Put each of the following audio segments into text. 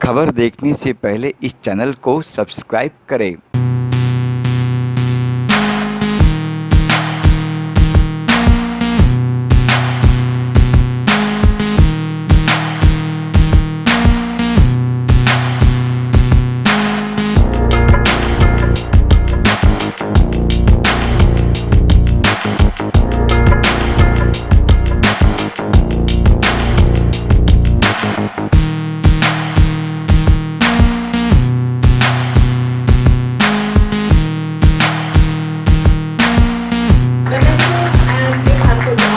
खबर देखने से पहले इस चैनल को सब्सक्राइब करें। and it has to be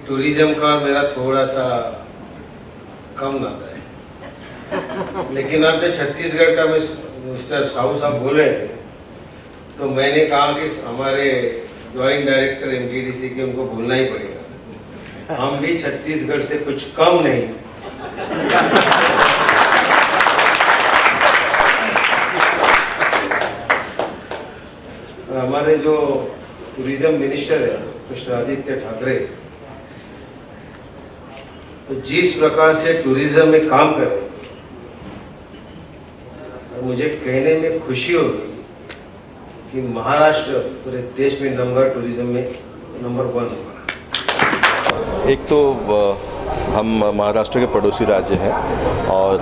tourism का मेरा थोड़ा सा कम नाता है, लेकिन अब जब छत्तीसगढ़ का मिस्टर साहू साहब बोल रहे थे तो मैंने कहा कि हमारे जॉइंट डायरेक्टर एमटीडीसी के उनको बोलना ही पड़ेगा, हम भी छत्तीसगढ़ से कुछ कम नहीं। हमारे जो टूरिज्म मिनिस्टर है मिस्टर आदित्य ठाकरे, तो जिस प्रकार से टूरिज्म में काम कर रहे हैं, मुझे कहने में खुशी होगी कि महाराष्ट्र पूरे देश में टूरिज्म में नंबर 1 होगा। एक तो हम महाराष्ट्र के पड़ोसी राज्य हैं और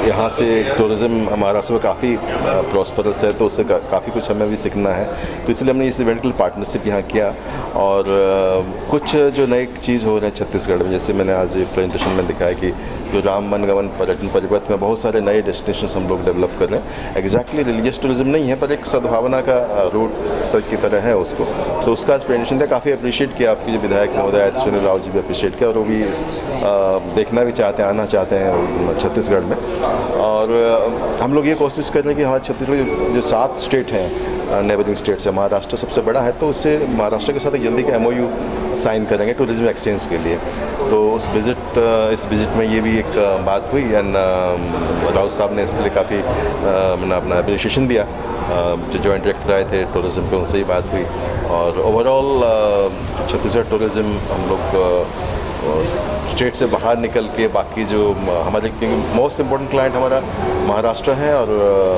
यहाँ से टूरिज़्म महाराष्ट्र में काफ़ी प्रॉस्परस है, तो उससे काफ़ी कुछ हमें भी सीखना है। तो इसलिए हमने इस इवेंट के लिए पार्टनरशिप यहाँ किया और कुछ जो नई चीज़ हो रहे हैं छत्तीसगढ़ में, जैसे मैंने आज प्रेजेंटेशन में दिखाया कि जो राम वनगमन पर्यटन परिपथ में बहुत सारे नए डेस्टिनेशन हम लोग डेवलप कर रहे हैं। एग्जैक्टली रिलीजियस टूरिज्म नहीं है, पर एक सद्भावना का रूट की तरह है उसको। तो उसका आज प्रेजेंटेशन था, काफ़ी अप्रिशिएट किया आपके जो विधायक महोदय सुनील राव जी भी अप्रिशिएट किया, और वो भी देखना भी चाहते हैं, आना चाहते हैं छत्तीसगढ़ में। और हम लोग ये कोशिश कर रहे हैं कि हमारे छत्तीसगढ़ जो 7 स्टेट हैं, नेबरिंग स्टेट से महाराष्ट्र सबसे बड़ा है, तो उससे महाराष्ट्र के साथ एक जल्दी का MOU साइन करेंगे टूरिज्म एक्सचेंज के लिए। तो इस विज़िट में ये भी एक बात हुई एंड राउत साहब ने इसके लिए काफ़ी अपना अप्रिशिएशन दिया। जो जॉइंट डायरेक्टर आए थे टूरिज्म पे, उनसे ही बात हुई और ओवरऑल छत्तीसगढ़ टूरिज्म हम लोग स्टेट से बाहर निकल के बाकी जो हमारे मोस्ट इम्पोर्टेंट क्लाइंट हमारा महाराष्ट्र है और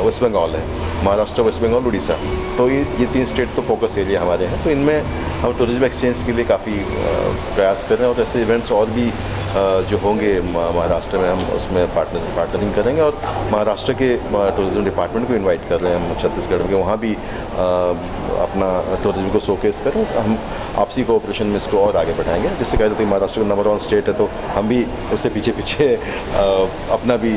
वेस्ट बंगाल है, महाराष्ट्र, वेस्ट बंगाल, उड़ीसा। तो ये 3 स्टेट तो फोकस एरिया हमारे हैं। तो इनमें हम टूरिज्म एक्सचेंज के लिए काफ़ी प्रयास कर रहे हैं और ऐसे इवेंट्स और भी जो होंगे महाराष्ट्र में, हम उसमें पार्टनरिंग करेंगे और महाराष्ट्र के टूरिज्म डिपार्टमेंट को इनवाइट कर रहे हैं हम छत्तीसगढ़ में, वहाँ भी अपना टूरिज्म को शोकेस करें। हम आपसी कोऑपरेशन में इसको और आगे बढ़ाएंगे। जिससे कहते हैं महाराष्ट्र का नंबर 1 स्टेट है, तो हम भी उससे पीछे अपना भी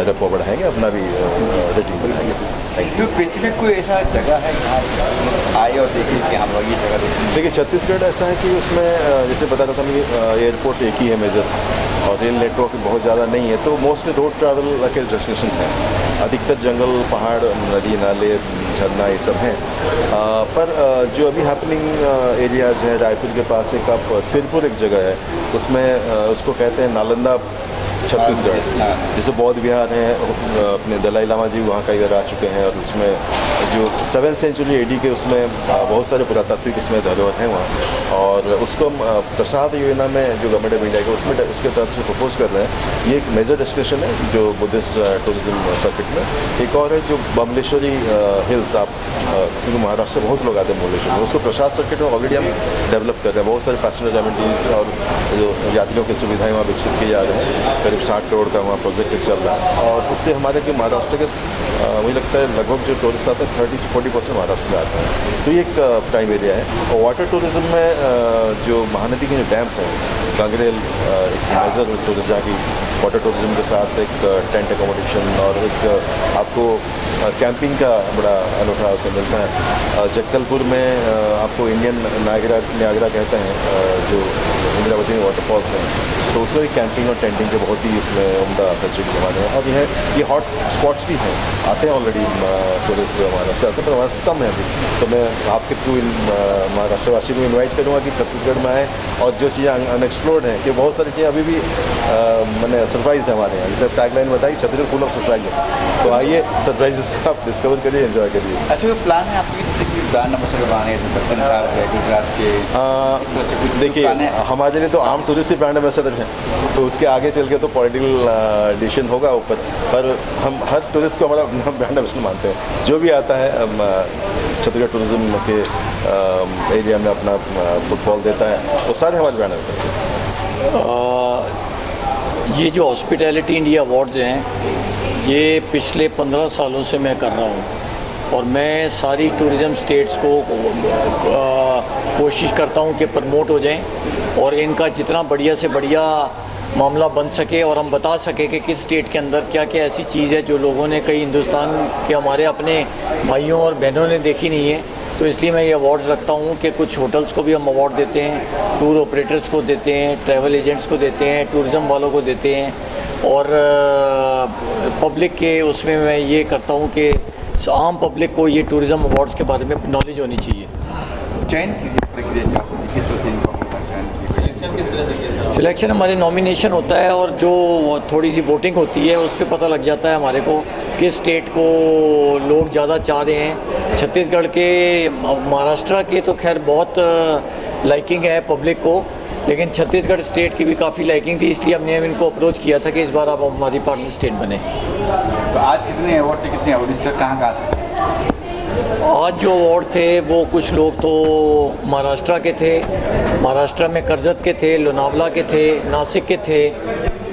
रेपो बढ़ाएंगे, अपना भी रेटिंग बढ़ाएंगे। तो पिछले कोई ऐसा जगह है जहाँ आए और देखिए कि हम लोग ये जगह देखते देखिए छत्तीसगढ़ ऐसा है कि उसमें जैसे बता रहा था मैं, एयरपोर्ट एक ही है मेजर और रेल नेटवर्क बहुत ज़्यादा नहीं है, तो मोस्टली रोड ट्रैवल के डेस्टिनेशन हैं। अधिकतर जंगल, पहाड़, नदी नाले, झरना ये सब हैं। पर जो अभी हैपनिंग एरियाज़ हैं, रायपुर के पास एक आप सिरपुर एक जगह है, उसमें उसको कहते हैं नालंदा छत्तीसगढ़, जैसे बौद्ध विहार है, अपने दलाई लामा जी वहाँ कई बार आ चुके हैं और उसमें जो 7th सेंचुरी AD के उसमें बहुत सारे पुरातात्विक इसमें धरोहर हैं वहाँ, और उसको प्रसाद योजना में जो गवर्नमेंट ऑफ इंडिया के उसमें उसके तरफ से प्रपोज कर रहे हैं। ये एक मेजर डेस्टिनेशन है जो बुद्धिस्ट टूरिज्म सर्किट में। एक और है जो बमलेश्वरी हिल्स, आप क्योंकि महाराष्ट्र से बहुत लोग आते हैं बमलेश्वर में, उसको प्रसाद सर्किट में ऑलरेडी हम डेवलप कर रहे हैं। बहुत सारे पैसेंजर एमिनिटीज और जो यात्रियों की सुविधाएँ वहाँ विकसित की जा रही हैं। करीब 60 करोड़ का वहाँ प्रोजेक्ट चल रहा है, और इससे हमारे कि महाराष्ट्र के मुझे लगता है लगभग जो टूरिस्ट आते हैं 30 से 40% महाराष्ट्र से आते हैं। तो ये एक प्राइम एरिया है। और वाटर टूरिज्म में जो महानदी के जो डैम्स हैं, गांगरेल एक मेजर टूरिज्म, जहाँ की वाटर टूरिज्म के साथ एक टेंट एकोमोडेशन और एक आपको कैंपिंग का बड़ा अनूठा अवसर मिलता है। जगदलपुर में आपको इंडियन नायगरा कहते हैं, जो इंद्रावती वाटरफॉल्स हैं, तो उसमें भी कैंपिंग और टेंटिंग के बहुत ही उसमें उम्दा फैसिलिटी हमारे हैं। और ये हॉट स्पॉट्स भी हैं, आते हैं ऑलरेडी टूरिस्ट महाराष्ट्र से आते हैं, पर हमारे से कम है अभी। तो मैं आपके थ्रू महाराष्ट्रवासी को इन्वाइट करूँगा कि छत्तीसगढ़ में आए, और जो चीज़ें अनएक्सप्लोर्ड हैं, कि बहुत सारी चीज़ें अभी भी मैंने सरप्राइज़ है हमारे यहाँ, जैसे टैगलाइन बताई छत्तीसगढ़ फुल ऑफ सरप्राइजेस। तो आइए सरप्राइजेस को आप डिस्कवर करिए, एंजॉय करिए। अच्छा, कोई प्लान है आपकी जैसे कि ब्रांड एम्बेसडर बनाने हैं पंजाब है, गुजरात के, इस तरह से कुछ देखिए प्लान है? हमारे लिए तो आम टूरिस्ट ही ब्रांड एम्बेसडर हैं, तो उसके आगे चल के तो पॉलिटिकल डिसीजन होगा ऊपर, पर हम हर टूरिस्ट को हमारा ब्रांड एम्बेसडर मानते हैं। जो भी आता है छत्तीसगढ़ टूरिज्म के एरिया में अपना फुटबॉल देता है, वो सारे हमारे ब्रांड एम्बेसडर हैं। ये जो हॉस्पिटैलिटी इंडिया अवार्ड्स हैं, ये पिछले 15 सालों से मैं कर रहा हूँ, और मैं सारी टूरिज़म स्टेट्स को कोशिश करता हूँ कि प्रमोट हो जाएं, और इनका जितना बढ़िया से बढ़िया मामला बन सके, और हम बता सके कि किस स्टेट के अंदर क्या क्या ऐसी चीज़ है जो लोगों ने, कई हिंदुस्तान के हमारे अपने भाइयों और बहनों ने देखी नहीं है। तो इसलिए मैं ये अवार्ड्स रखता हूँ कि कुछ होटल्स को भी हम अवार्ड देते हैं, टूर ऑपरेटर्स को देते हैं, ट्रैवल एजेंट्स को देते हैं, टूरिज़म वालों को देते हैं, और पब्लिक के उसमें मैं ये करता हूँ कि आम पब्लिक को ये टूरिज़म अवार्ड्स के बारे में नॉलेज होनी चाहिए। चयन की प्रक्रिया क्या होती है, किस तरह से इनको होता है चयन? सिलेक्शन हमारे नॉमिनेशन होता है, और जो थोड़ी सी वोटिंग होती है उस पर पता लग जाता है हमारे को किस स्टेट को लोग ज़्यादा चाह रहे हैं। छत्तीसगढ़ के, महाराष्ट्र के तो खैर बहुत लाइकिंग है पब्लिक को, लेकिन छत्तीसगढ़ स्टेट की भी काफ़ी लाइकिंग थी, इसलिए हमने इनको अप्रोच किया था कि इस बार आप हमारी पार्टनर स्टेट बने। तो आज कितने अवार्ड थे, कितने अवार्ड सर, कहाँ से? आज जो अवार्ड थे वो कुछ लोग तो महाराष्ट्र के थे, महाराष्ट्र में करजत के थे, लोनावला के थे, नासिक के थे,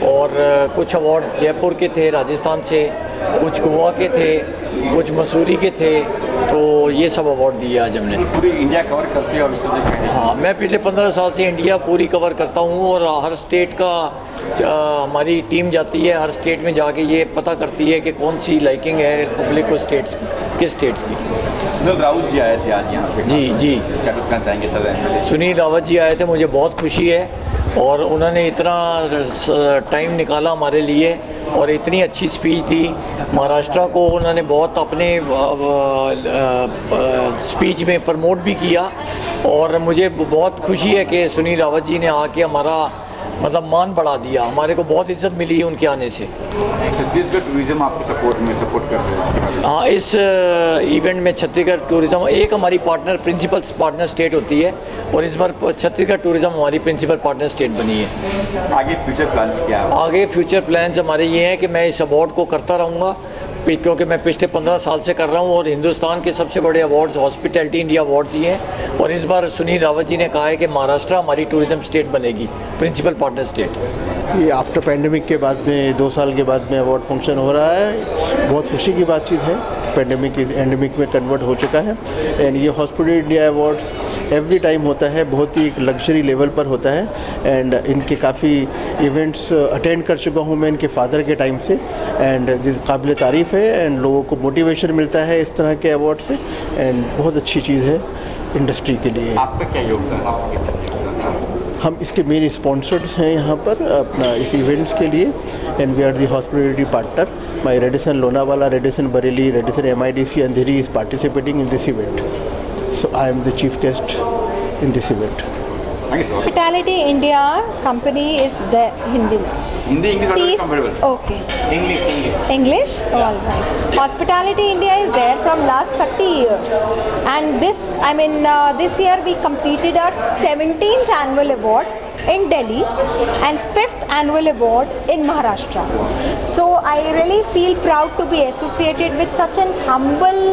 और कुछ अवार्ड्स जयपुर के थे राजस्थान से, कुछ गोवा के थे, कुछ मसूरी के थे। तो ये सब अवार्ड दिए आज हमने। पूरी इंडिया कवर करती है और इस तरह से? हाँ, मैं पिछले 15 साल से इंडिया पूरी कवर करता हूँ, और हर स्टेट का हमारी टीम जाती है, हर स्टेट में जाके ये पता करती है कि कौन सी लाइकिंग है पब्लिक को स्टेट्स की, किस स्टेट्स की। सुनील रावत जी आए थे आज यहाँ पे। जी क्या कहना चाहेंगे सर? सुनील रावत जी आए थे, मुझे बहुत खुशी है, और उन्होंने इतना टाइम निकाला हमारे लिए, और इतनी अच्छी स्पीच दी। महाराष्ट्र को उन्होंने बहुत अपने स्पीच में प्रमोट भी किया, और मुझे बहुत खुशी है कि सुनील रावत जी ने आके हमारा मतलब मान बढ़ा दिया, हमारे को बहुत इज्जत मिली है उनके आने से। छत्तीसगढ़ टूरिज्म आपको सपोर्ट कर रहे हैं? हाँ, इस इवेंट में छत्तीसगढ़ टूरिज्म एक हमारी प्रिंसिपल पार्टनर स्टेट होती है, और इस बार छत्तीसगढ़ टूरिज्म हमारी प्रिंसिपल पार्टनर स्टेट बनी है। आगे फ्यूचर प्लान्स क्या है? आगे फ्यूचर प्लान्स हमारे ये हैं कि मैं इस अवार्ड को करता रहूँगा, क्योंकि मैं पिछले 15 साल से कर रहा हूँ, और हिंदुस्तान के सबसे बड़े अवार्ड्स हॉस्पिटैलिटी इंडिया अवार्ड्स ही हैं, और इस बार सुनील रावत जी ने कहा है कि महाराष्ट्र हमारी टूरिज्म स्टेट बनेगी, प्रिंसिपल पार्टनर स्टेट। ये आफ्टर पैंडमिक के बाद में 2 साल के बाद में अवार्ड फंक्शन हो रहा है, बहुत खुशी की बातचीत है। पेंडेमिक इस एंडेमिक में कन्वर्ट हो चुका है। एंड ये hospital India awards every time होता है, बहुत ही एक लग्जरी लेवल पर होता है। एंड इनके काफ़ी इवेंट्स अटेंड कर चुका हूँ मैं इनके फादर के टाइम से, एंड काबिल तारीफ़ है। एंड लोगों को मोटिवेशन मिलता है इस तरह के अवार्ड से, एंड बहुत अच्छी चीज़ है इंडस्ट्री के लिए। आपका क्या योगदान, आपका किस तरह से योगदान है? हम इसके मेन स्पॉन्सर्स हैं यहाँ पर अपना इस इवेंट्स के लिए, and we are the hospitality partner. My Radisson Lonavala, Radisson Bareilly, Radisson MIDC Andheri is participating in this event, so I am the chief guest in this event. Thank you so much. Hospitality India company is the Hindi में. Hindi English Please, comfortable? okay. English English? All right. Hospitality India is there from last 30 years. And this year we completed our 17th annual award in Delhi and 5th annual award in Maharashtra. So I really feel proud to be associated with such an humble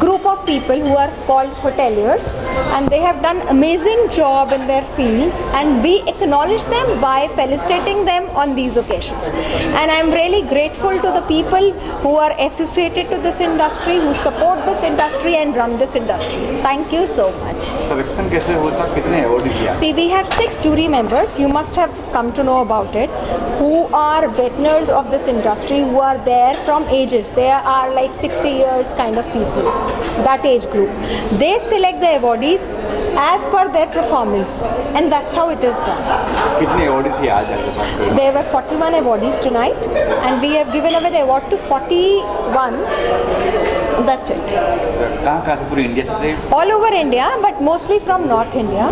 group of people who are called hoteliers, and they have done amazing job in their fields, and we acknowledge them by felicitating them on these occasions. And I am really grateful to the people who are associated to this industry, who support this industry and run this industry. Thank you so much. Selection कैसे होता, कितने award दिया? See, we have 6 jury members. You must have come to know about it. Who are veterans of this industry, who are there from ages. They are like 60 years kind of people. That age group. They select the awardees as per their performance, and that's how it is done. कितने award थी आज आपके पास? There were 41 awardees tonight, and we have given away the award to 41. That's it. कहाँ से पूरी India से थे? All over India, but mostly from North India,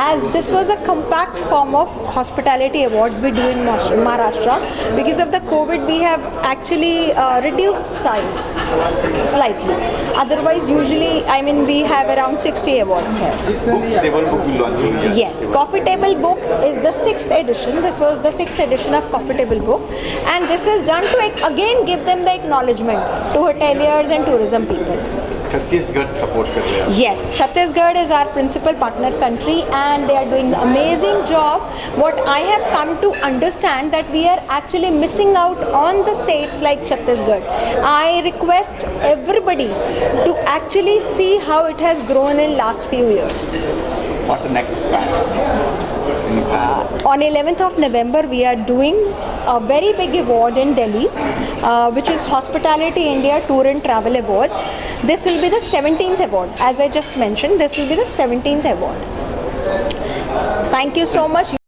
as this was a compact form of hospitality awards we do in Maharashtra. Because of the COVID, we have actually reduced size slightly. Otherwise, usually, we have around 60 awards here. Book table book भी launch हुई है। Yes, Coffee Table Book is the 6th edition. This was the 6th edition of Coffee Table Book, and this is done to again give them the acknowledgement to hoteliers and tourism people. Chhattisgarh support कर रहे हैं। Yes, Chhattisgarh is our principal partner country, and they are doing an amazing job. What I have come to understand that we are actually missing out on the states like Chhattisgarh. I request everybody to actually see how it has grown in last few years. What's the next plan? On 11th of November, we are doing a very big award in Delhi, which is Hospitality India Tour and Travel Awards. This will be the 17th award. As I just mentioned, this will be the 17th award. Thank you so much.